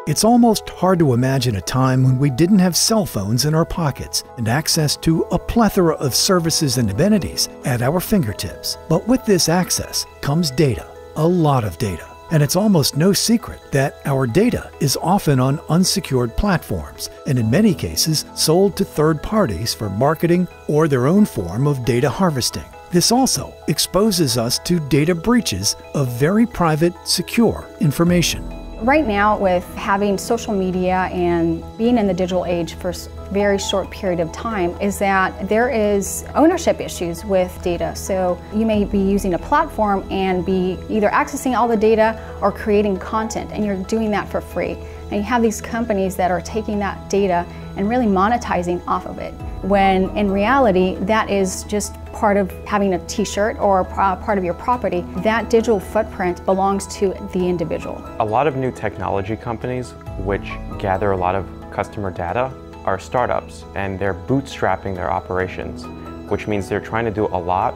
It's almost hard to imagine a time when we didn't have cell phones in our pockets and access to a plethora of services and amenities at our fingertips. But with this access comes data, a lot of data. And it's almost no secret that our data is often on unsecured platforms and in many cases sold to third parties for marketing or their own form of data harvesting. This also exposes us to data breaches of very private, secure information. Right now, with having social media and being in the digital age for a very short period of time, is that there is ownership issues with data. So you may be using a platform and be either accessing all the data or creating content, and you're doing that for free. And you have these companies that are taking that data and really monetizing off of it, when in reality that is just part of having a t-shirt or part of your property. That digital footprint belongs to the individual. A lot of new technology companies which gather a lot of customer data are startups, and they're bootstrapping their operations, which means they're trying to do a lot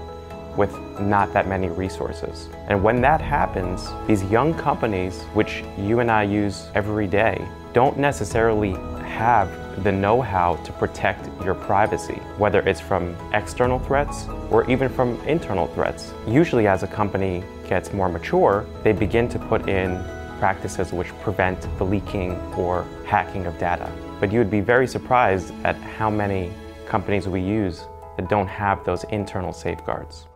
with not that many resources. And when that happens, these young companies, which you and I use every day, don't necessarily have the know-how to protect your privacy, whether it's from external threats or even from internal threats. Usually as a company gets more mature, they begin to put in practices which prevent the leaking or hacking of data. But you would be very surprised at how many companies we use that don't have those internal safeguards.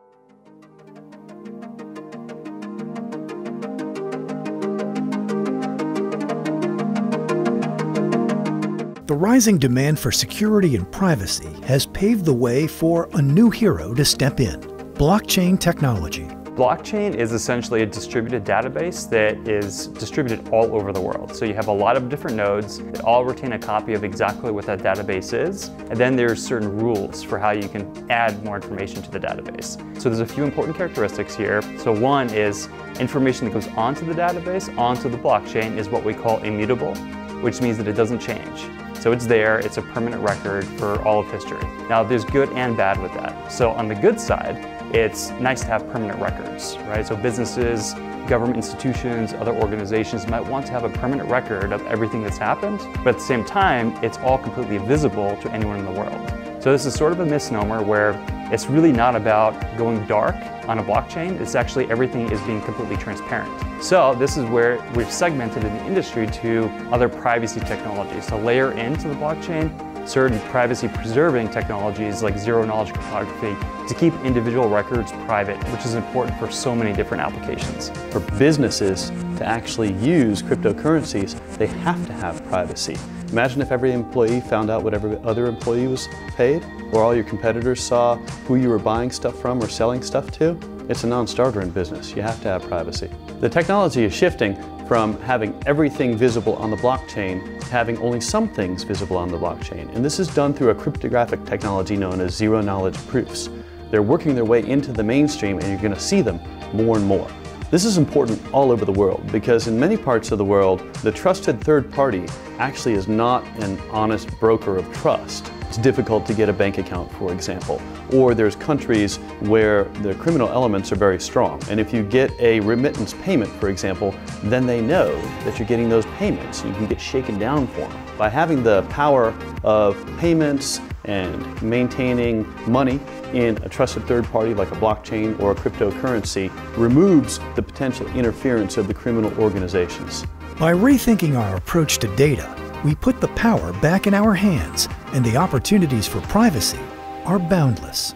The rising demand for security and privacy has paved the way for a new hero to step in: blockchain technology. Blockchain is essentially a distributed database that is distributed all over the world. So you have a lot of different nodes that all retain a copy of exactly what that database is, and then there's certain rules for how you can add more information to the database. So there's a few important characteristics here. So one is information that goes onto the database, onto the blockchain, is what we call immutable, which means that it doesn't change. So it's there, it's a permanent record for all of history. Now there's good and bad with that. So on the good side, it's nice to have permanent records, right? So businesses, government institutions, other organizations might want to have a permanent record of everything that's happened, but at the same time, it's all completely visible to anyone in the world. So this is sort of a misnomer where it's really not about going dark on a blockchain. It's actually everything is being completely transparent. So this is where we've segmented in the industry to other privacy technologies to layer into the blockchain certain privacy-preserving technologies like zero-knowledge cryptography to keep individual records private, which is important for so many different applications. For businesses to actually use cryptocurrencies, they have to have privacy. Imagine if every employee found out what every other employee was paid, or all your competitors saw who you were buying stuff from or selling stuff to. It's a non-starter in business. You have to have privacy. The technology is shifting from having everything visible on the blockchain to having only some things visible on the blockchain. And this is done through a cryptographic technology known as zero-knowledge proofs. They're working their way into the mainstream, and you're going to see them more and more. This is important all over the world because in many parts of the world, the trusted third party actually is not an honest broker of trust. It's difficult to get a bank account, for example, or there's countries where the criminal elements are very strong. And if you get a remittance payment, for example, then they know that you're getting those payments. You can get shaken down for them. By having the power of payments and maintaining money in a trusted third party like a blockchain or a cryptocurrency removes the potential interference of the criminal organizations. By rethinking our approach to data, we put the power back in our hands, and the opportunities for privacy are boundless.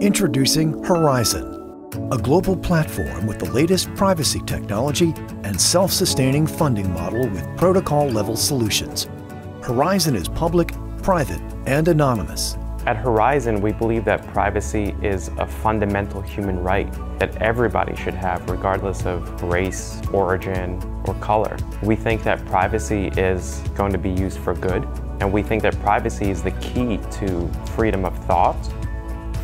Introducing Horizen, a global platform with the latest privacy technology and self-sustaining funding model with protocol-level solutions. Horizen is public, private, and anonymous. At Horizen, we believe that privacy is a fundamental human right that everybody should have, regardless of race, origin, or color. We think that privacy is going to be used for good, and we think that privacy is the key to freedom of thought,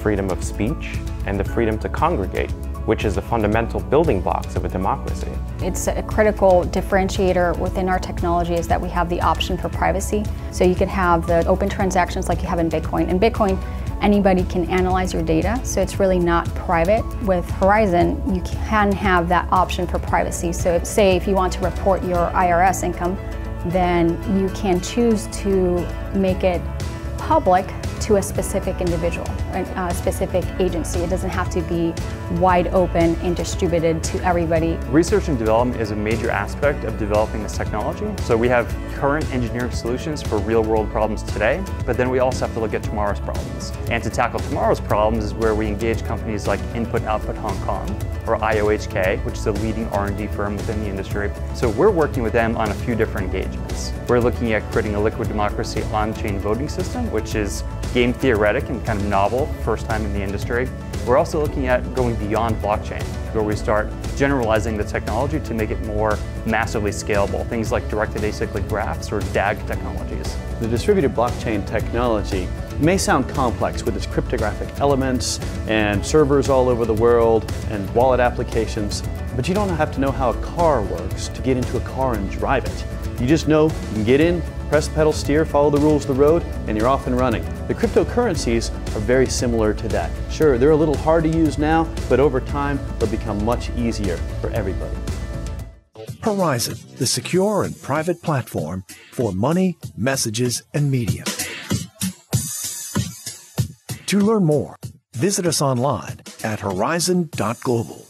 freedom of speech, and the freedom to congregate, which is the fundamental building blocks of a democracy. It's a critical differentiator within our technology is that we have the option for privacy. So you can have the open transactions like you have in Bitcoin. And Bitcoin anybody can analyze your data, so it's really not private. With Horizen, you can have that option for privacy. So say if you want to report your IRS income, then you can choose to make it public to a specific individual, a specific agency. It doesn't have to be wide open and distributed to everybody. Research and development is a major aspect of developing this technology. So we have current engineering solutions for real-world problems today, but then we also have to look at tomorrow's problems. And to tackle tomorrow's problems is where we engage companies like Input Output Hong Kong, or IOHK, which is a leading R&D firm within the industry. So we're working with them on a few different engagements. We're looking at creating a liquid democracy on-chain voting system, which is game theoretic and kind of novel, first time in the industry. We're also looking at going beyond blockchain, where we start generalizing the technology to make it more massively scalable, things like directed acyclic graphs or DAG technologies. The distributed blockchain technology may sound complex with its cryptographic elements and servers all over the world and wallet applications, but you don't have to know how a car works to get into a car and drive it. You just know you can get in, press the pedal, steer, follow the rules of the road, and you're off and running. The cryptocurrencies are very similar to that. Sure, they're a little hard to use now, but over time, they'll become much easier for everybody. Horizen, the secure and private platform for money, messages, and media. To learn more, visit us online at horizen.global.